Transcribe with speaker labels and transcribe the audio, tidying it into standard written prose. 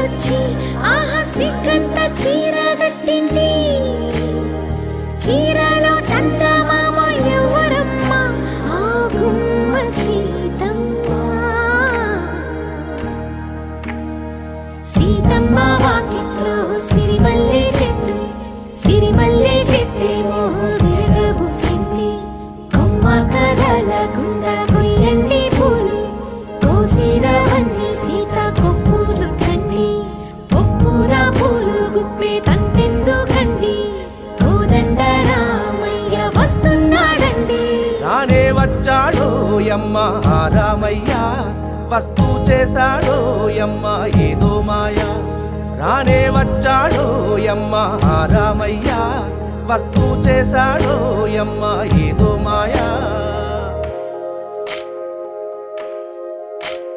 Speaker 1: వచ్చి ఆహా సిగ్గంత చీరగట్టింది. చీరలో చందమామ ఎవరమ్మ? ఆ గుమ్మ సీతమ్మ. సీతమ్మ వాకిట్లో సిరిమల్లె చెట్టు, సిరిమల్లె చెట్టేమో తిరగబూసింది. కొమ్మ కదలకుండా కొయ్యండి పూలు, కోసిరవన్నీ సీత కొప్పు చుట్టండి. కొప్పున పూలు గుప్పే తంతెందుకండి, కోదండ రామయ్య వస్తున్నాడండి.
Speaker 2: రానే వచ్చాడో యమ్మ ఆ రామయ్య, వస్తూ చేశాడో యమ్మ ఏదో మాయ. రానే వచ్చాడో యమ్మ ఆ రామయ్య, వస్తూ చేశాడో యమ్మ ఏదో మాయా.